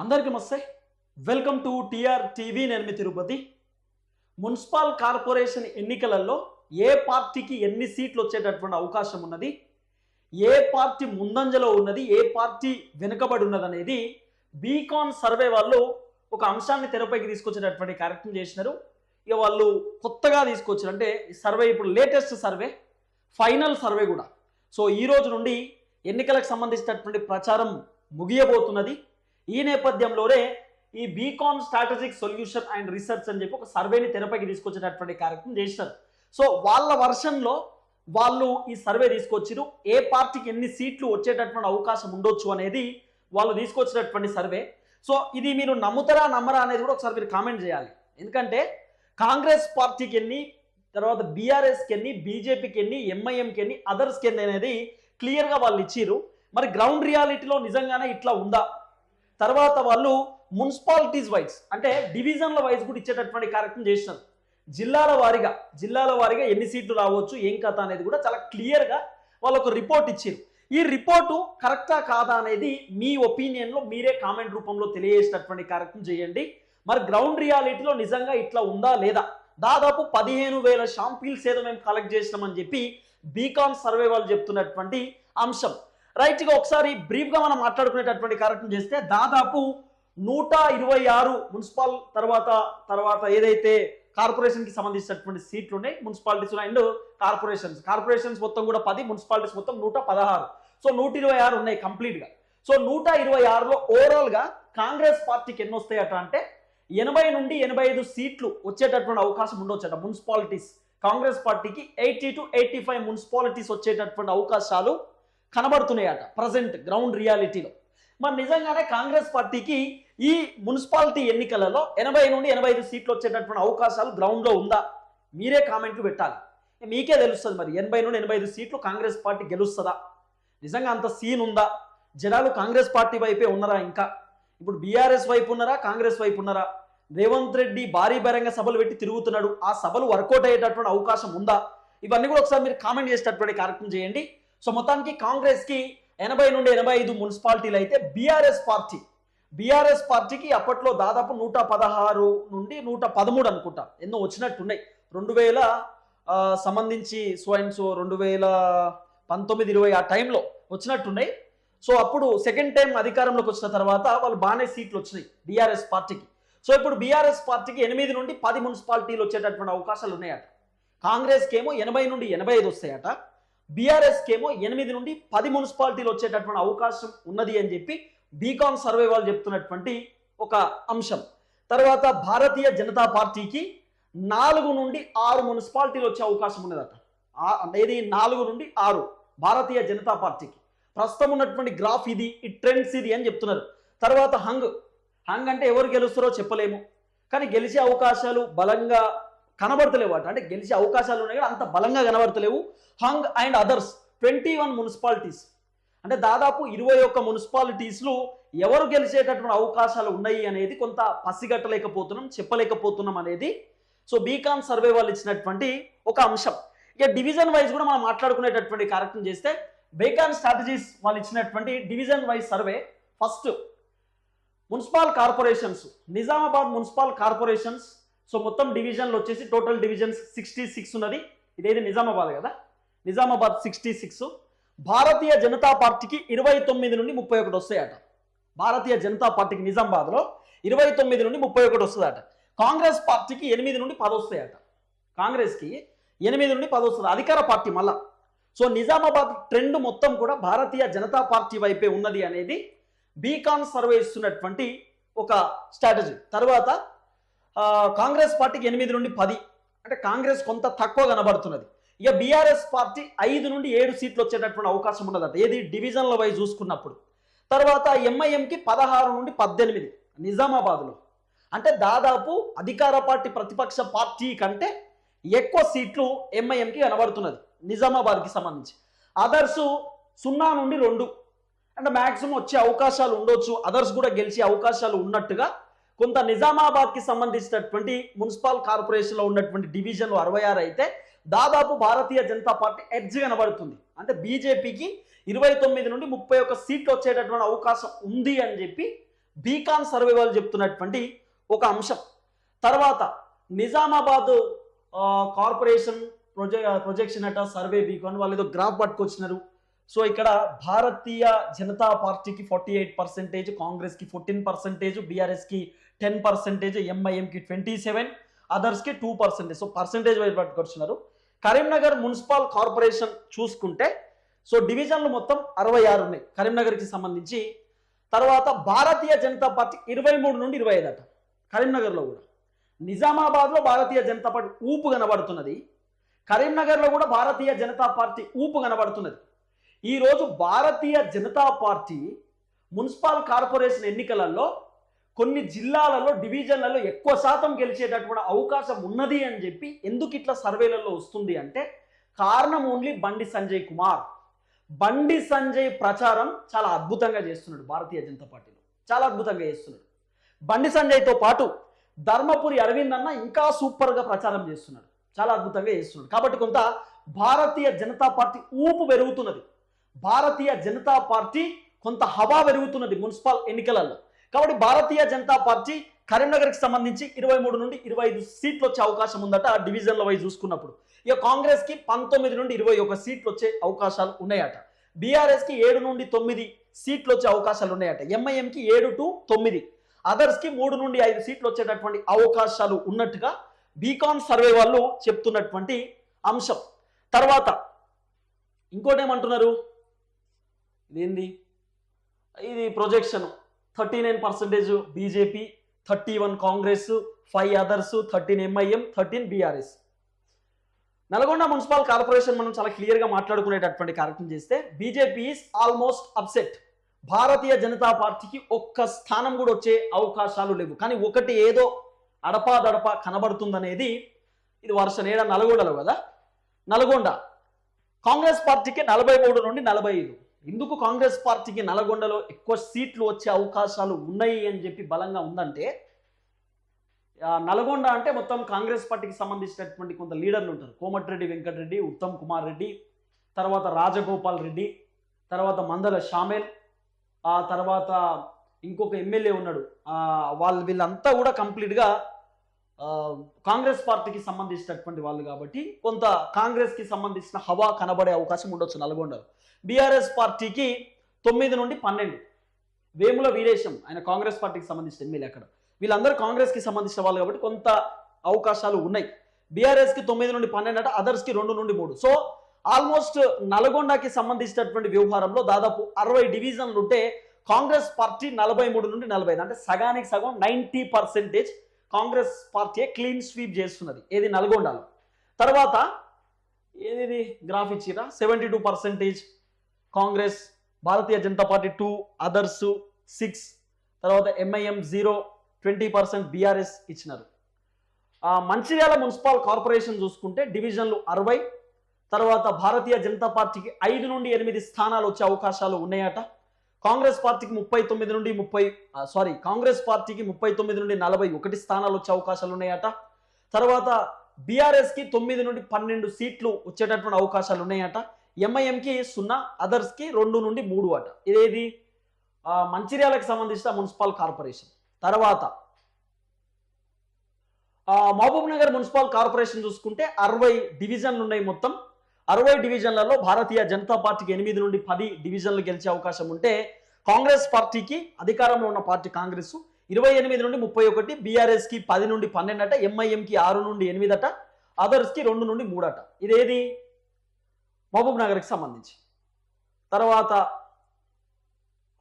అందరికీ నమస్తే. Welcome to TR TV. నేను మీ తిరుపతి. మున్సిపల్ కార్పొరేషన్ ఎన్నికలలో ఏ పార్టీకి ఎన్ని సీట్లు వచ్చేటటువంటి అవకాశం ఉన్నది, ఏ పార్టీ ముందంజలో ఉన్నది, ఏ పార్టీ వెనుకబడి ఉన్నది అనేది బీకాన్ సర్వే వాళ్ళు ఒక అంశాన్ని తెరపైకి తీసుకొచ్చేటటువంటి కార్యక్రమం చేసినారు. ఇక వాళ్ళు కొత్తగా తీసుకొచ్చారు, అంటే సర్వే ఇప్పుడు లేటెస్ట్ సర్వే, ఫైనల్ సర్వే కూడా. సో ఈ రోజు నుండి ఎన్నికలకు సంబంధించినటువంటి ప్రచారం ముగియబోతున్నది. ఈ నేపథ్యంలోనే ఈ beacon strategic solution and research అని చెప్పి ఒక సర్వేని తెరపైకి తీసుకొచ్చేటటువంటి కార్యక్రమం చేశారు. సో వాళ్ళ వర్షన్లో వాళ్ళు ఈ సర్వే తీసుకొచ్చారు. ఏ పార్టీకి ఎన్ని సీట్లు వచ్చేటటువంటి అవకాశం ఉండొచ్చు అనేది వాళ్ళు తీసుకొచ్చినటువంటి సర్వే. సో ఇది మీరు నమ్ముతారా నమ్మరా అనేది కూడా ఒకసారి మీరు కామెంట్ చేయాలి. ఎందుకంటే కాంగ్రెస్ పార్టీకి ఎన్ని, తర్వాత బీఆర్ఎస్కి ఎన్ని, బీజేపీకి ఎన్ని, ఎంఐఎంకి ఎన్ని, అదర్స్కి ఎన్ని అనేది క్లియర్గా వాళ్ళు ఇచ్చిరు. మరి గ్రౌండ్ రియాలిటీలో నిజంగానే ఇట్లా ఉందా? తర్వాత వాళ్ళు మున్సిపాలిటీస్ వైజ్, అంటే డివిజన్ల వైజ్ కూడా ఇచ్చేటటువంటి కార్యక్రమం చేసినారు. జిల్లాల వారీగా ఎన్ని సీట్లు రావచ్చు, ఏం కథ అనేది కూడా చాలా క్లియర్గా వాళ్ళు ఒక రిపోర్ట్ ఇచ్చారు. ఈ రిపోర్టు కరెక్టా కాదా అనేది మీ ఒపీనియన్లో మీరే కామెంట్ రూపంలో తెలియజేసేటటువంటి కార్యక్రమం చేయండి. మరి గ్రౌండ్ రియాలిటీలో నిజంగా ఇట్లా ఉందా లేదా? దాదాపు 15,000 షాంపిల్స్ ఏదో మేము కలెక్ట్ చేసినామని చెప్పి బీకాన్ సర్వే వాళ్ళు చెప్తున్నటువంటి అంశం. రైట్గా ఒకసారి బ్రీఫ్గా మనం మాట్లాడుకునేటటువంటి కార్యక్రమం చేస్తే దాదాపు 126 మున్సిపల్ తర్వాత ఏదైతే కార్పొరేషన్కి సంబంధించినటువంటి సీట్లు ఉన్నాయి, మున్సిపాలిటీస్ అండ్ కార్పొరేషన్స్ మొత్తం కూడా 10, మున్సిపాలిటీస్ మొత్తం 116. సో 126 ఉన్నాయి కంప్లీట్గా. సో 126లో ఓవరాల్గా కాంగ్రెస్ పార్టీకి ఎన్ని వస్తాయట అంటే 80 నుండి 85 సీట్లు వచ్చేటటువంటి అవకాశం ఉండొచ్చట మున్సిపాలిటీస్. కాంగ్రెస్ పార్టీకి 80 to 85 మున్సిపాలిటీస్ వచ్చేటటువంటి అవకాశాలు కనబడుతున్నాయట ప్రజెంట్ గ్రౌండ్ రియాలిటీలో. మరి నిజంగానే కాంగ్రెస్ పార్టీకి ఈ మున్సిపాలిటీ ఎన్నికలలో 80 నుండి 85 సీట్లు వచ్చేటటువంటి అవకాశాలు గ్రౌండ్లో ఉందా? మీరే కామెంట్లు పెట్టాలి. మీకే తెలుస్తుంది మరి 80 నుండి 85 సీట్లు కాంగ్రెస్ పార్టీ గెలుస్తుందా? నిజంగా అంత సీన్ ఉందా? జనాలు కాంగ్రెస్ పార్టీ వైపే ఉన్నారా? ఇంకా ఇప్పుడు బీఆర్ఎస్ వైపు ఉన్నారా, కాంగ్రెస్ వైపు ఉన్నారా? రేవంత్ రెడ్డి భారీ బహిరంగ సభలు పెట్టి తిరుగుతున్నాడు, ఆ సభలు వర్కౌట్ అయ్యేటటువంటి అవకాశం ఉందా? ఇవన్నీ కూడా ఒకసారి మీరు కామెంట్ చేసేటటువంటి కార్యక్రమం చేయండి. సో మొత్తానికి కాంగ్రెస్కి 80 నుండి 85 మున్సిపాలిటీలు అయితే బీఆర్ఎస్ పార్టీకి అప్పట్లో దాదాపు 116 నుండి 113 అనుకుంటా ఎన్నో వచ్చినట్టున్నాయి. 2000 సంబంధించి సో 2019, 20 ఆ టైంలో వచ్చినట్టున్నాయి. సో అప్పుడు సెకండ్ టైం అధికారంలోకి వచ్చిన తర్వాత వాళ్ళు బాగానే సీట్లు వచ్చినాయి బీఆర్ఎస్ పార్టీకి. సో ఇప్పుడు బీఆర్ఎస్ పార్టీకి 8 నుండి 10 మున్సిపాలిటీలు వచ్చేటటువంటి అవకాశాలు ఉన్నాయట. కాంగ్రెస్కి ఏమో 80 నుండి 85 వస్తాయట. బీఆర్ఎస్కి ఏమో 8 నుండి 10 మున్సిపాలిటీలు వచ్చేటటువంటి అవకాశం ఉన్నది అని చెప్పి బీకాన్ సర్వే వాళ్ళు చెప్తున్నటువంటి ఒక అంశం. తర్వాత భారతీయ జనతా పార్టీకి 4 నుండి 6 మున్సిపాలిటీలు వచ్చే అవకాశం ఉన్నదట. అనేది 4 నుండి 6 భారతీయ జనతా పార్టీకి. ప్రస్తుతం ఉన్నటువంటి గ్రాఫ్ ఇది, ఈ ట్రెండ్స్ ఇది అని చెప్తున్నారు. తర్వాత హంగ్ అంటే ఎవరు గెలుస్తారో చెప్పలేము, కానీ గెలిచే అవకాశాలు బలంగా కనబడతలేవు అట. అంటే గెలిచే అవకాశాలు ఉన్నాయి కానీ అంత బలంగా కనబడతలేవు. హంగ్ అండ్ అదర్స్ 21 మున్సిపాలిటీస్, అంటే దాదాపు 21 మున్సిపాలిటీస్లో ఎవరు గెలిచేటటువంటి అవకాశాలు ఉన్నాయి అనేది కొంత పసిగట్టలేకపోతున్నాం, చెప్పలేకపోతున్నాం అనేది సో బీకాన్ సర్వే వాళ్ళు ఇచ్చినటువంటి ఒక అంశం. ఇక డివిజన్ వైజ్ కూడా మనం మాట్లాడుకునేటటువంటి కార్యక్రమం చేస్తే బీకాన్ స్ట్రాటజీస్ వాళ్ళు ఇచ్చినటువంటి division wise survey. First municipal corporations, Nizamabad municipal corporations. So మొత్తం డివిజన్లు వచ్చేసి టోటల్ డివిజన్స్ 66 ఉన్నది. ఇదేది నిజామాబాద్ కదా, నిజామాబాద్ 66. భారతీయ జనతా పార్టీకి 29 నుండి 31 వస్తాయట. భారతీయ జనతా పార్టీకి నిజామాబాద్లో 29 నుండి 31 వస్తుందట. కాంగ్రెస్ పార్టీకి 8 నుండి 10 వస్తాయట. కాంగ్రెస్కి 8 నుండి 10 వస్తుంది, అధికార పార్టీ మళ్ళా. సో నిజామాబాద్ ట్రెండ్ మొత్తం కూడా భారతీయ జనతా పార్టీ వైపే ఉన్నది అనేది బీకాన్ సర్వే ఇస్తున్నటువంటి ఒక స్ట్రాటజీ. తర్వాత కాంగ్రెస్ పార్టీకి 8 నుండి 10, అంటే కాంగ్రెస్ కొంత తక్కువ కనబడుతున్నది. ఇక బీఆర్ఎస్ పార్టీ 5 నుండి 7 సీట్లు వచ్చేటటువంటి అవకాశం ఉన్నదట, ఏది డివిజన్ల వైజ్ చూసుకున్నప్పుడు. తర్వాత ఎంఐఎంకి 16 నుండి 18 నిజామాబాద్లో, అంటే దాదాపు అధికార పార్టీ ప్రతిపక్ష పార్టీ కంటే ఎక్కువ సీట్లు ఎంఐఎంకి కనబడుతున్నది నిజామాబాద్కి సంబంధించి. అదర్స్ 0 నుండి 2, అంటే మ్యాక్సిమం వచ్చే అవకాశాలు ఉండొచ్చు, అదర్స్ కూడా గెలిచే అవకాశాలు ఉన్నట్టుగా కొంత నిజామాబాద్కి సంబంధించినటువంటి మున్సిపల్ కార్పొరేషన్లో ఉన్నటువంటి డివిజన్లు 66 అయితే దాదాపు భారతీయ జనతా పార్టీ ఎడ్జ్ కనబడుతుంది. అంటే బీజేపీకి 29 నుండి 31 సీట్లు వచ్చేటటువంటి అవకాశం ఉంది అని చెప్పి బీకాన్ సర్వే వాళ్ళు చెప్తున్నటువంటి ఒక అంశం. తర్వాత నిజామాబాద్ కార్పొరేషన్ ప్రొజెక్షన్ అట సర్వే బీకాన్ వాళ్ళు ఏదో గ్రాఫ్ పట్టుకొచ్చినారు. సో ఇక్కడ భారతీయ జనతా పార్టీకి 48%, కాంగ్రెస్కి 14%, బీఆర్ఎస్కి 10%, ఎంఐఎంకి 27%, అదర్స్కి 2%. సో పర్సంటేజ్ వైజ్ పట్టుకొచ్చినారు. కరీంనగర్ మున్సిపల్ కార్పొరేషన్ చూసుకుంటే సో డివిజన్లు మొత్తం 66 ఉన్నాయి కరీంనగర్కి సంబంధించి. తర్వాత భారతీయ జనతా పార్టీ 23 నుండి 25 అట కరీంనగర్లో కూడా. నిజామాబాద్లో భారతీయ జనతా పార్టీ ఊపు కనబడుతున్నది, కరీంనగర్లో కూడా భారతీయ జనతా పార్టీ ఊపు కనబడుతున్నది. ఈరోజు Bharatiya Janata party municipal corporation ఎన్నికలలో కొన్ని జిల్లాలలో డివిజన్లలో ఎక్కువ శాతం గెలిచేటటువంటి అవకాశం ఉన్నది అని చెప్పి ఎందుకు ఇట్లా సర్వేలలో వస్తుంది అంటే కారణం ఓన్లీ బండి సంజయ్ కుమార్. బండి సంజయ్ ప్రచారం చాలా అద్భుతంగా చేస్తున్నాడు భారతీయ జనతా పార్టీలో, చాలా అద్భుతంగా చేస్తున్నాడు. బండి సంజయ్తో పాటు ధర్మపురి అరవింద్ అన్న ఇంకా సూపర్గా ప్రచారం చేస్తున్నాడు, చాలా అద్భుతంగా చేస్తున్నాడు. కాబట్టి కొంత భారతీయ జనతా పార్టీ ఊపు పెరుగుతున్నది, భారతీయ జనతా పార్టీ కొంత హవా పెరుగుతున్నది మున్సిపల్ ఎన్నికలలో. కాబట్టి భారతీయ జనతా పార్టీ కరీంనగర్కి సంబంధించి 23 నుండి 25 సీట్లు వచ్చే అవకాశం ఉందట డివిజన్ల వైజ్ చూసుకున్నప్పుడు. ఇక కాంగ్రెస్కి 19 నుండి 21 సీట్లు వచ్చే అవకాశాలు ఉన్నాయట, బీఆర్ఎస్కి 7 నుండి 9 సీట్లు వచ్చే అవకాశాలు ఉన్నాయట, ఎంఐఎంకి 7 to 9, అదర్స్కి 3 నుండి 5 సీట్లు వచ్చేటటువంటి అవకాశాలు ఉన్నట్టుగా బీకాన్ సర్వే వాళ్ళు చెప్తున్నటువంటి అంశం. తర్వాత ఇంకోటి ఏమంటున్నారు, ఇదేంది ఇది projection 39% BJP, 31 Congress, 5 others, 13 MIM, 13 BRS. Nalgonda municipal corporation మనం చాలా క్లియర్గా మాట్లాడుకునేటటువంటి కార్యక్రమం చేస్తే BJP is almost upset. Bharatiya Janata పార్టీకి ఒక్క స్థానం కూడా వచ్చే అవకాశాలు లేవు. కానీ ఒకటి ఏదో అడపాదడపా కనబడుతుందనేది ఇది వర్ష నేడ నల్గొండలో కదా. నల్గొండ కాంగ్రెస్ పార్టీకి 43 నుండి 45. ఎందుకు కాంగ్రెస్ పార్టీకి నల్గొండలో ఎక్కువ సీట్లు వచ్చే అవకాశాలు ఉన్నాయి అని చెప్పి బలంగా ఉందంటే నల్గొండ అంటే మొత్తం కాంగ్రెస్ పార్టీకి సంబంధించినటువంటి కొంత లీడర్లు ఉంటారు. కోమటిరెడ్డి వెంకటరెడ్డి, ఉత్తమ్ కుమార్ రెడ్డి, తర్వాత రాజగోపాల్ రెడ్డి, తర్వాత మందల షామేల్, ఆ తర్వాత ఇంకొక ఎమ్మెల్యే ఉన్నాడు. వీళ్ళంతా కూడా కంప్లీట్గా కాంగ్రెస్ పార్టీకి సంబంధించినటువంటి వాళ్ళు కాబట్టి కొంత కాంగ్రెస్కి సంబంధించిన హవా కనబడే అవకాశం ఉండొచ్చు నల్గొండలో. బీఆర్ఎస్ పార్టీకి 9 నుండి 12, వేముల వీరేశం ఆయన కాంగ్రెస్ పార్టీకి సంబంధించిన ఎమ్మెల్యే అక్కడ. వీళ్ళందరూ కాంగ్రెస్కి సంబంధించిన వాళ్ళు కాబట్టి కొంత అవకాశాలు ఉన్నాయి. బీఆర్ఎస్కి 9 నుండి 12 అట, అదర్స్కి 2 నుండి 3. సో ఆల్మోస్ట్ నల్గొండకి సంబంధించినటువంటి వ్యవహారంలో దాదాపు 60 డివిజన్లు ఉంటే కాంగ్రెస్ పార్టీ 43 నుండి 45, అంటే సగానికి సగం 90% కాంగ్రెస్ పార్టీ క్లీన్ స్వీప్ చేస్తున్నది ఏది నల్గొండలో. తర్వాత ఏది గ్రాఫ్ ఇచ్చిరా 72% కాంగ్రెస్, భారతీయ జనతా పార్టీ 2, అదర్స్ 6, తర్వాత ఎంఐఎం 0, 20% బీఆర్ఎస్ ఇచ్చినారు. మంచిర్యాల మున్సిపల్ కార్పొరేషన్ చూసుకుంటే డివిజన్లు 60, తర్వాత భారతీయ జనతా పార్టీకి 5 నుండి 8 స్థానాలు వచ్చే అవకాశాలు ఉన్నాయట. కాంగ్రెస్ పార్టీకి 39 నుండి 41 స్థానాలు వచ్చే అవకాశాలు ఉన్నాయట. తర్వాత బీఆర్ఎస్కి 9 నుండి 12 సీట్లు వచ్చేటటువంటి అవకాశాలు ఉన్నాయట. ఎంఐఎంకి 0, అదర్స్కి 2 నుండి 3 అట. ఇదేది మంచిర్యాలకు సంబంధించిన మున్సిపల్ కార్పొరేషన్. తర్వాత మహబూబ్ నగర్ మున్సిపల్ కార్పొరేషన్ చూసుకుంటే 60 డివిజన్లు ఉన్నాయి. మొత్తం 60 డివిజన్లలో భారతీయ జనతా పార్టీకి 8 నుండి 10 డివిజన్లు గెలిచే అవకాశం ఉంటే కాంగ్రెస్ పార్టీకి అధికారంలో ఉన్న పార్టీ కాంగ్రెస్ 28 నుండి 31, బీఆర్ఎస్కి 10 నుండి 12 అట, ఎంఐఎంకి 6 నుండి 8 అట, అదర్స్కి 2 నుండి 3 అట. ఇదేది మహబూబ్ నగర్కి సంబంధించి. తర్వాత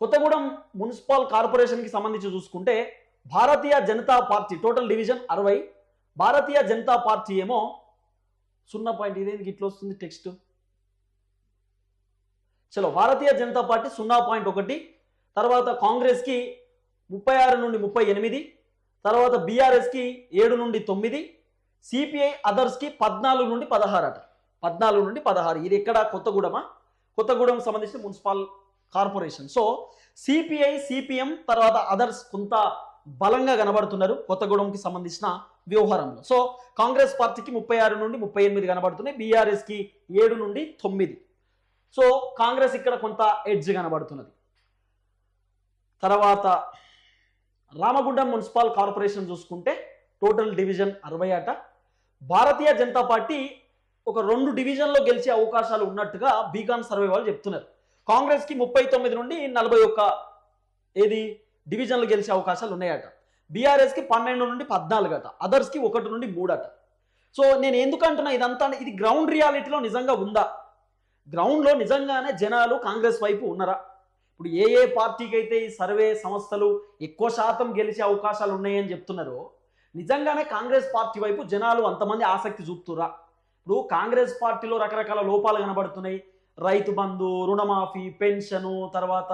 కొత్తగూడెం మున్సిపల్ కార్పొరేషన్కి సంబంధించి చూసుకుంటే Bharatiya Janata party total division 60, Bharatiya Janata party ఏమో 0. ఇదేందుకు ఇట్లా వస్తుంది టెక్స్ట్. చలో భారతీయ జనతా పార్టీ 0.1, తర్వాత కాంగ్రెస్కి 36 నుండి 38, తర్వాత బీఆర్ఎస్కి 7 నుండి 9, సిపిఐ అదర్స్కి 14 నుండి 16 అట. 14 నుండి 16. ఇది ఎక్కడ కొత్తగూడెమా? కొత్తగూడెం సంబంధించిన municipal corporation. So CPI, CPM తర్వాత అదర్స్ కొంత బలంగా కనబడుతున్నారు కొత్తగూడెంకి సంబంధించిన వ్యవహారంలో. సో కాంగ్రెస్ పార్టీకి 36 నుండి 38 కనబడుతున్నాయి, బీఆర్ఎస్కి 7 నుండి 9. సో కాంగ్రెస్ ఇక్కడ కొంత ఎడ్జ్ కనబడుతున్నది. తర్వాత రామగుండం మున్సిపల్ కార్పొరేషన్ చూసుకుంటే టోటల్ డివిజన్ 60 అట. భారతీయ జనతా పార్టీ ఒక 2 డివిజన్లో గెలిచే అవకాశాలు ఉన్నట్టుగా బీకాన్ సర్వే వాళ్ళు చెప్తున్నారు. కాంగ్రెస్కి 39 నుండి 41 ఏది డివిజన్లు గెలిచే అవకాశాలు ఉన్నాయట. బీఆర్ఎస్కి 12 నుండి 14 అట. అదర్స్కి 1 నుండి 3 అట. సో నేను ఎందుకంటున్నా ఇదంతా, ఇది గ్రౌండ్ రియాలిటీలో నిజంగా ఉందా? గ్రౌండ్లో నిజంగానే జనాలు కాంగ్రెస్ వైపు ఉన్నారా? ఇప్పుడు ఏ పార్టీకి అయితే ఈ సర్వే సంస్థలు ఎక్కువ శాతం గెలిచే అవకాశాలు ఉన్నాయని చెప్తున్నారో, నిజంగానే కాంగ్రెస్ పార్టీ వైపు జనాలు అంతమంది ఆసక్తి చూపుతురా? ఇప్పుడు కాంగ్రెస్ పార్టీలో రకరకాల లోపాలు కనబడుతున్నాయి. రైతు బంధు, రుణమాఫీ, పెన్షను, తర్వాత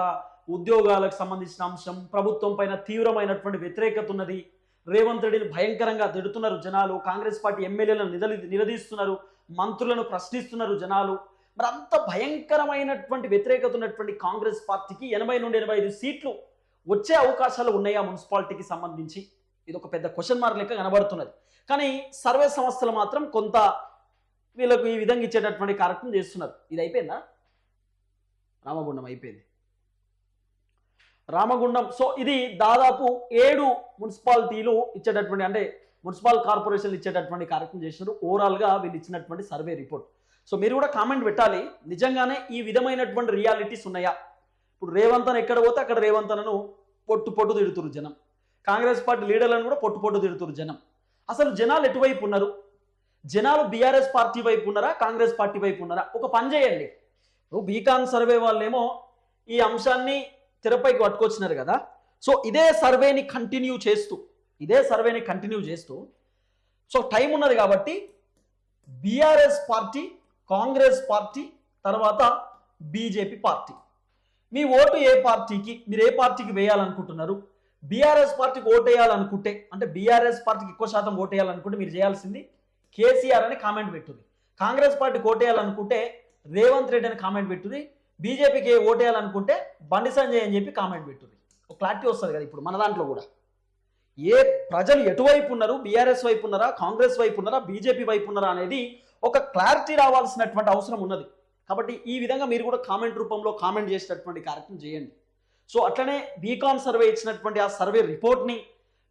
ఉద్యోగాలకు సంబంధించిన అంశం, ప్రభుత్వం పైన తీవ్రమైనటువంటి వ్యతిరేకత ఉన్నది. రేవంత్ రెడ్డిని భయంకరంగా తిడుతున్నారు జనాలు. కాంగ్రెస్ పార్టీ ఎమ్మెల్యేలను నిలదీస్తున్నారు, మంత్రులను ప్రశ్నిస్తున్నారు జనాలు. మరి అంత భయంకరమైనటువంటి వ్యతిరేకత ఉన్నటువంటి కాంగ్రెస్ పార్టీకి 80 నుండి 85 సీట్లు వచ్చే అవకాశాలు ఉన్నాయా మున్సిపాలిటీకి సంబంధించి? ఇది ఒక పెద్ద క్వశ్చన్ మార్క్ లెక్క కనబడుతున్నది. కానీ సర్వే సంస్థలు మాత్రం కొంత వీళ్ళకు ఈ విధంగా ఇచ్చేటటువంటి కార్యక్రమం చేస్తున్నారు. ఇది అయిపోయిందా? రామగుండం అయిపోయింది. రామగుండం, సో ఇది దాదాపు 7 మున్సిపాలిటీలు ఇచ్చేటటువంటి, అంటే మున్సిపల్ కార్పొరేషన్లు ఇచ్చేటటువంటి కార్యక్రమం చేసినారు. ఓవరాల్గా వీళ్ళు ఇచ్చినటువంటి సర్వే రిపోర్ట్. సో మీరు కూడా కామెంట్ పెట్టాలి, నిజంగానే ఈ విధమైనటువంటి రియాలిటీస్ ఉన్నాయా? ఇప్పుడు రేవంత్ అన్న ఎక్కడ పోతే అక్కడ రేవంత్ అన్నను పొట్టు తిడుతురు జనం. కాంగ్రెస్ పార్టీ లీడర్లను కూడా పొట్టు తిడుతురు జనం. అసలు జనాలు ఎటువైపు ఉన్నారు? జనాలు బీఆర్ఎస్ పార్టీ వైపు ఉన్నారా, కాంగ్రెస్ పార్టీ వైపు ఉన్నారా? ఒక పని చేయండి. ఇప్పుడు బీకాన్ సర్వే వాళ్ళేమో ఈ అంశాన్ని తెరపైకి పట్టుకొచ్చినారు కదా. సో ఇదే సర్వేని కంటిన్యూ చేస్తూ సో టైం ఉన్నది కాబట్టి బీఆర్ఎస్ పార్టీ, కాంగ్రెస్ పార్టీ, తర్వాత బీజేపీ పార్టీ, మీ ఓటు ఏ పార్టీకి, మీరు ఏ పార్టీకి వేయాలనుకుంటున్నారు? బీఆర్ఎస్ పార్టీకి ఓటు వేయాలనుకుంటే, అంటే బీఆర్ఎస్ పార్టీకి ఎక్కువ శాతం ఓటు వేయాలనుకుంటే మీరు చేయాల్సింది కేసీఆర్ అని కామెంట్ పెట్టుది. కాంగ్రెస్ పార్టీకి ఓటు వేయాలనుకుంటే రేవంత్ రెడ్డి అని కామెంట్ పెట్టుది. బీజేపీకి ఓటు వేయాలనుకుంటే బండి సంజయ్ అని చెప్పి కామెంట్ పెట్టుది. ఒక క్లారిటీ వస్తుంది కదా. ఇప్పుడు మన దాంట్లో కూడా ఏ ప్రజలు ఎటువైపు ఉన్నారు, బీఆర్ఎస్ వైపు ఉన్నారా, కాంగ్రెస్ వైపు ఉన్నారా, బీజేపీ వైపు ఉన్నారా అనేది ఒక క్లారిటీ రావాల్సినటువంటి అవసరం ఉన్నది. కాబట్టి ఈ విధంగా మీరు కూడా కామెంట్ రూపంలో కామెంట్ చేసేటటువంటి కార్యక్రమం చేయండి. సో అట్లనే బీకాన్ సర్వే ఇచ్చినటువంటి ఆ సర్వే రిపోర్ట్ని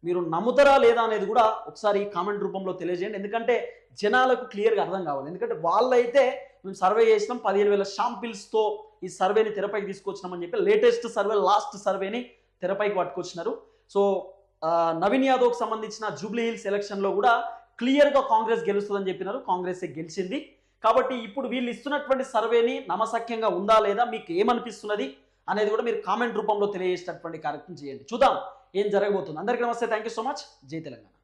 మీరు నమ్ముతారా లేదా అనేది కూడా ఒకసారి కామెంట్ రూపంలో తెలియజేయండి. ఎందుకంటే జనాలకు క్లియర్గా అర్థం కావాలి. ఎందుకంటే వాళ్ళైతే మేము సర్వే చేసినాం, 15,000 శాంపిల్స్తో ఈ సర్వేని తెరపైకి తీసుకొచ్చినామని చెప్పి లేటెస్ట్ సర్వే, లాస్ట్ సర్వేని తెరపైకి పట్టుకొచ్చినారు. సో నవీన్ యాదవ్కి సంబంధించిన జూబ్లీ హిల్స్ ఎలక్షన్లో కూడా క్లియర్గా కాంగ్రెస్ గెలుస్తుందని చెప్పినారు. కాంగ్రెసే గెలిచింది. కాబట్టి ఇప్పుడు వీళ్ళు ఇస్తున్నటువంటి సర్వేని నమ్మశక్యంగా ఉందా లేదా, మీకు ఏమనిపిస్తున్నది అనేది కూడా మీరు కామెంట్ రూపంలో తెలియజేసేటటువంటి కార్యక్రమం చేయండి. చూద్దాం ఏం జరగబోతుంది. అందరికీ నమస్తే, థ్యాంక్ యూ సో మచ్. జై తెలంగాణ.